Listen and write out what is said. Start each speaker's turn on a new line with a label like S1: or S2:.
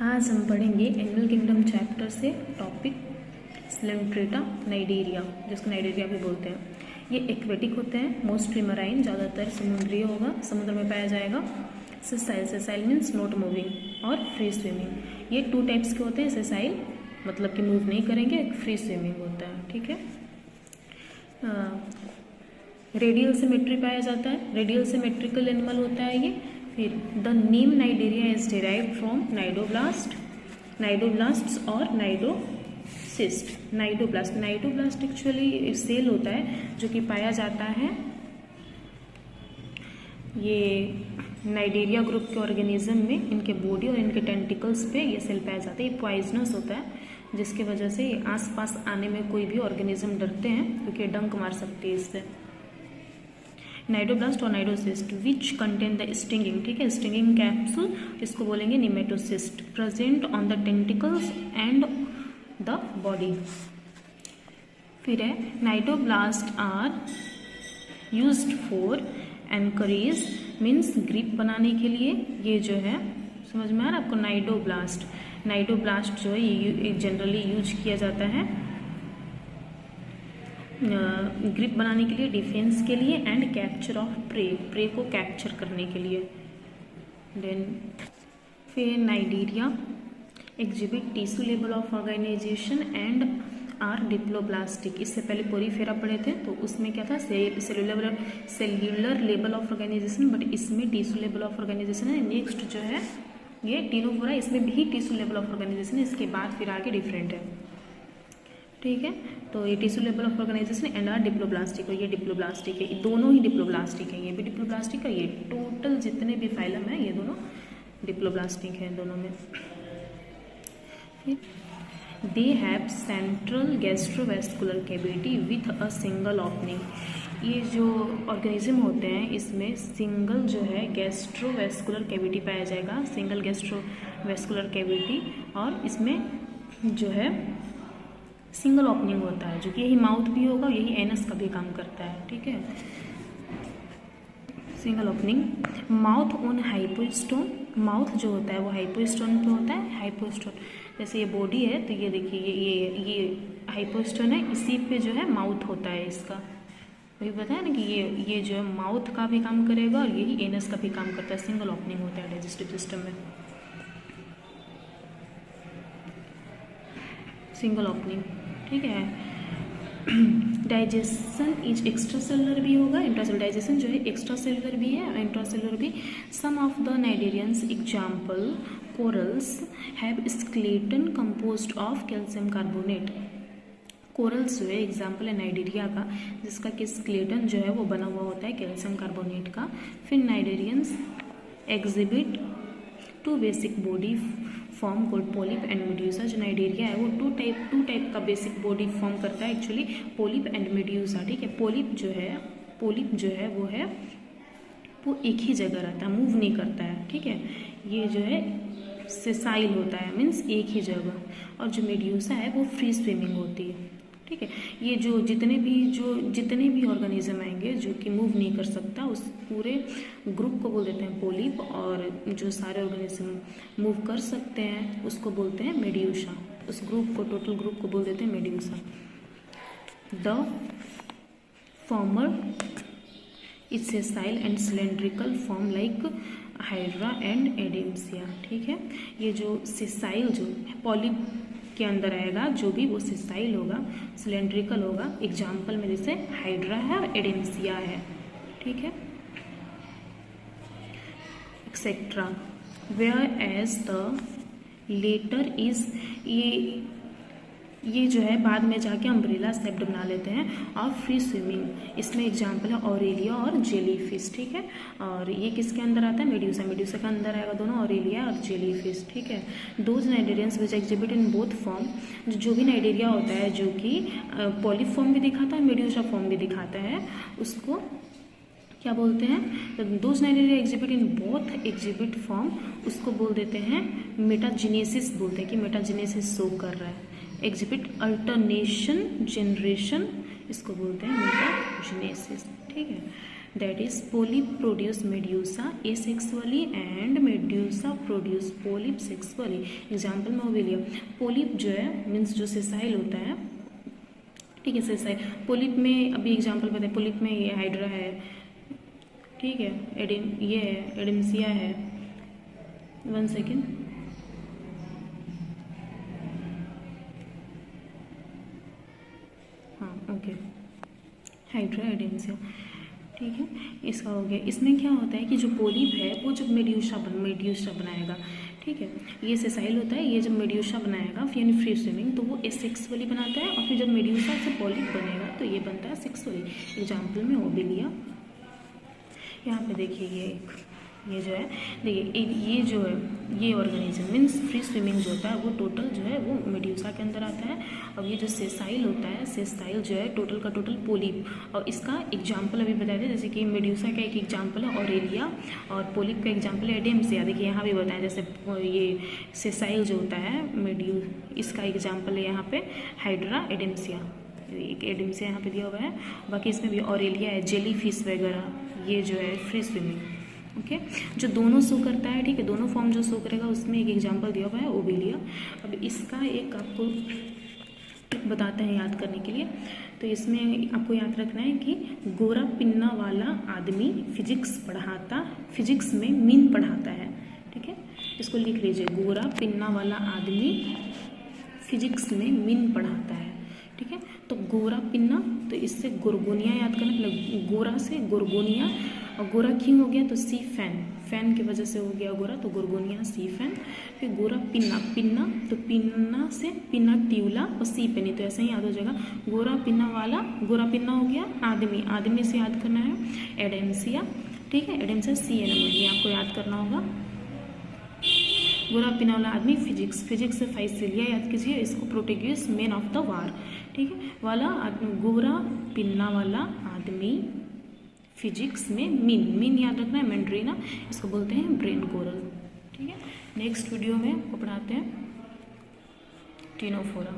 S1: आज हम पढ़ेंगे एनिमल किंगडम चैप्टर से टॉपिक स्लेंट्रेटा नाइडेरिया, जिसको नाइडेरिया भी बोलते हैं। ये एक्वेटिक होते हैं, मोस्टली मराइन, ज़्यादातर समुद्री होगा, समुद्र में पाया जाएगा। Sessile, sessile means not moving और फ्री स्विमिंग। ये 2 टाइप्स के होते हैं। सेसाइल मतलब कि मूव नहीं करेंगे, फ्री स्विमिंग होता है, ठीक है। रेडियल सिमेट्री पाया जाता है, रेडियल सिमेट्रिकल एनिमल होता है ये। फिर the name Cnidaria is derived from cnidoblast, cnidoblasts और नाइडोसिस्ट। नाइडोब्लास्ट एक्चुअली सेल होता है जो कि पाया जाता है ये नाइडेरिया ग्रुप के ऑर्गेनिज्म में। इनके बॉडी और इनके टेंटिकल्स पे ये सेल पाया जाता है। ये पॉइजनस होता है, जिसकी वजह से ये आसपास आने में कोई भी ऑर्गेनिज्म डरते हैं क्योंकि डंक मार सकती है इससे। नाइडोब्लास्ट और cnidocyst which contain the stinging, ठीक है, स्टिंगिंग कैप्सूल, इसको बोलेंगे nematocyst, present on the tentacles and the body. फिर है cnidoblast are used for anchorage, means grip बनाने के लिए। ये जो है समझ में आ रहा है आपको। नाइडोब्लास्ट जो है ये जनरली यूज किया जाता है ग्रिप बनाने के लिए, डिफेंस के लिए एंड कैप्चर ऑफ प्रे को कैप्चर करने के लिए। देन फिर Cnidaria exhibit tissue level of organisation and are diploblastic. इससे पहले पोरीफेरा पढ़े थे तो उसमें क्या था, cellular level of organisation, but इसमें टिश्यू लेवल ऑफ ऑर्गेनाइजेशन है। नेक्स्ट जो है ये टिनोफोरा, इसमें भी टिश्यू लेवल ऑफ ऑर्गेनाइजेशन है। इसके बाद फिर आगे डिफरेंट है, ठीक है। तो ये tissue level of organisation and are diploblastic, और ये डिप्लोब्लास्टिक है। ये दोनों ही डिप्लोब्लास्टिक है, ये भी डिप्लोब्लास्टिक है। ये टोटल जितने भी फाइलम है ये दोनों डिप्लोब्लास्टिक हैं दोनों में। They have central gastrovascular cavity with a single opening. ये जो ऑर्गेनिज्म होते हैं इसमें सिंगल जो है गैस्ट्रोवेस्कुलर कैविटी पाया जाएगा, सिंगल गैस्ट्रोवेस्कुलर कैविटी, और इसमें जो है सिंगल ओपनिंग होता है, जो कि यही माउथ भी होगा, यही एनस का भी काम करता है, ठीक है। Single opening. Mouth on hypostome, mouth जो होता है वो हाइपोस्टोन पे होता है। हाइपोस्टोन जैसे ये बॉडी है तो ये देखिए ये हाइपोस्टोन है, इसी पे जो है माउथ होता है इसका। वही बताया ना कि ये जो है माउथ का भी काम करेगा और यही एनस का भी काम करता है। सिंगल ओपनिंग होता है डाइजेस्टिव सिस्टम में, सिंगल ओपनिंग, ठीक है। डाइजेशन इज एक्स्ट्रा सेलुलर भी होगा, इंट्रासेलुलर डाइजेशन जो है एक्स्ट्रा सेलुलर भी है, इंट्रासेलुलर भी। Some of the cnidarians example corals have skeleton composed of calcium carbonate. Corals जो है एग्जाम्पल है नाइडेरिया का, जिसका कि स्केलेटन जो है वो बना हुआ होता है कैल्शियम कार्बोनेट का। फिर cnidarians exhibit 2 basic body form cold polyp and medusa. जो नाइडेरिया है वो टू टाइप का बेसिक बॉडी फॉर्म करता है एक्चुअली, पोलिप एंड मेड्यूसा, ठीक है। पोलिप जो है वो एक ही जगह रहता है, मूव नहीं करता है, ठीक है। ये जो है सेसाइल होता है, मीन्स एक ही जगह, और जो मेड्यूसा है वो फ्री स्विमिंग होती है, ठीक है। ये जो जितने भी ऑर्गेनिज्म आएंगे जो कि मूव नहीं कर सकता, उस पूरे ग्रुप को बोल देते हैं पोलिप, और जो सारे ऑर्गेनिज्म मूव कर सकते हैं उसको बोलते हैं मेड्यूसा। उस ग्रुप को, टोटल ग्रुप को बोल देते हैं medusa. The former is sessile and cylindrical form like hydra and एडेम्सिया, ठीक है। ये जो सेसाइल जो पॉलिप के अंदर आएगा जो भी वो सेसाइल होगा, सिलेंड्रिकल होगा। एग्जाम्पल में जैसे हाइड्रा है और एडेम्सिया है, ठीक है, et cetera. Whereas the latter is, ये जो है बाद में जाके अम्ब्रेला सेप्ड बना लेते हैं और फ्री स्विमिंग। इसमें एग्जाम्पल है ऑरेलिया और जेलीफिश, ठीक है। और ये किसके अंदर आता है, मेड्यूसा के अंदर आएगा दोनों, ऑरेलिया और जेलीफिश, ठीक है। Those cnidarians which exhibit in both form, जो भी नाइडेरिया होता है जो कि पॉलिप फॉर्म भी दिखाता है, मेड्यूसा फॉर्म भी दिखाता है, उसको क्या बोलते हैं। Those Cnidaria exhibit in both exhibit form, उसको बोल देते हैं मेटाजेनेसिस, बोलते हैं कि मेटाजेनेसिस शो कर रहा है। एग्जिबिट अल्टरनेशन जनरेशन, इसको बोलते हैं मेटाजेनेसिस, ठीक है। That is polyp produce medusa asexually and medusa produce polyp sexually. Example में ओविलिया, पोलिप जो है मीन्स जो सेसाइल होता है, ठीक है, सेसाइल। पोलिप में अभी एग्जाम्पल बताए, पोलिप में ये हाइड्रा है, ठीक है, ये है एडेम्सिया है, 1 सेकेंड, हाँ ओके, हाइड्रा एडेम्सिया, ठीक है, इसका हो गया। इसमें क्या होता है कि जो पोलिप है वो जब मेड्यूसा बनाएगा, ठीक है, ये सेसाइल होता है, ये जब मेड्यूसा बनाएगा यानी फ्री स्विमिंग तो वो एसेक्सुअली बनाता है, और फिर जब मेड्यूसा से पोलिप बनेगा तो ये बनता है सेक्सुअली। एग्जाम्पल में ओबिलिया, यहाँ पे देखिए ये जो है, देखिए ये जो है ये ऑर्गेनिज्म मीन्स फ्री स्विमिंग जो होता है वो टोटल जो है वो मेड्यूसा के अंदर आता है, और ये जो सेसाइल होता है, सेसाइल जो है टोटल का टोटल पोलिप। और इसका एग्जाम्पल अभी बताया था, जैसे कि मेड्यूसा का एक एग्जाम्पल है ऑरेलिया, और पोलिप का एग्जाम्पल है एडेम्सिया। देखिए यहाँ भी बताया, जैसे ये सेसाइल जो होता है इसका एग्जाम्पल है यहाँ पे हाइड्रा एडेम्सिया, एक एडेम्सिया यहाँ पे दिया हुआ है। बाकी इसमें भी ऑरेलिया है, जेली फिश वगैरह, ये जो है फ्री स्विमिंग, ओके, जो दोनों शो करता है, ठीक है, दोनों फॉर्म जो शो करेगा उसमें एक एग्जांपल दिया हुआ है ओबिलिया। अब इसका एक आपको ट्रिक बताते हैं याद करने के लिए। तो इसमें आपको याद रखना है कि गोरा पिन्ना वाला आदमी फिजिक्स में मीन पढ़ाता है, ठीक है, इसको लिख लीजिए, गोरा पिन्ना वाला आदमी फिजिक्स में मीन पढ़ाता है, ठीक है। तो गोरा पिन्ना, तो इससे गोरगोनिया याद करना, मतलब गोरा से गोरगोनिया, और गोरा क्यों हो गया तो सी फैन की वजह से हो गया गोरा, तो गोरगोनिया सी फैन। फिर गोरा पिन्ना तो पिन्ना से पिन्ना ट्यूला और सी पेनी, तो ऐसे ही याद हो जाएगा। गोरा पिन्ना हो गया आदमी से याद करना है एडेम्सिया, ठीक है, एडेम्सिया CN, ये आपको याद करना होगा। गोरा पिन्ना वाला आदमी फिजिक्स से फाइसिलिया याद कीजिए, इसको प्रोटेगियस मैन ऑफ द वार, ठीक है, वाला आदमी, गोरा पिन्ना वाला आदमी फिजिक्स में मीन याद रखना है, मैंड्रीना, इसको बोलते हैं ब्रेन कोरल, ठीक है। नेक्स्ट वीडियो में आपको पढ़ाते हैं टिनोफोरा।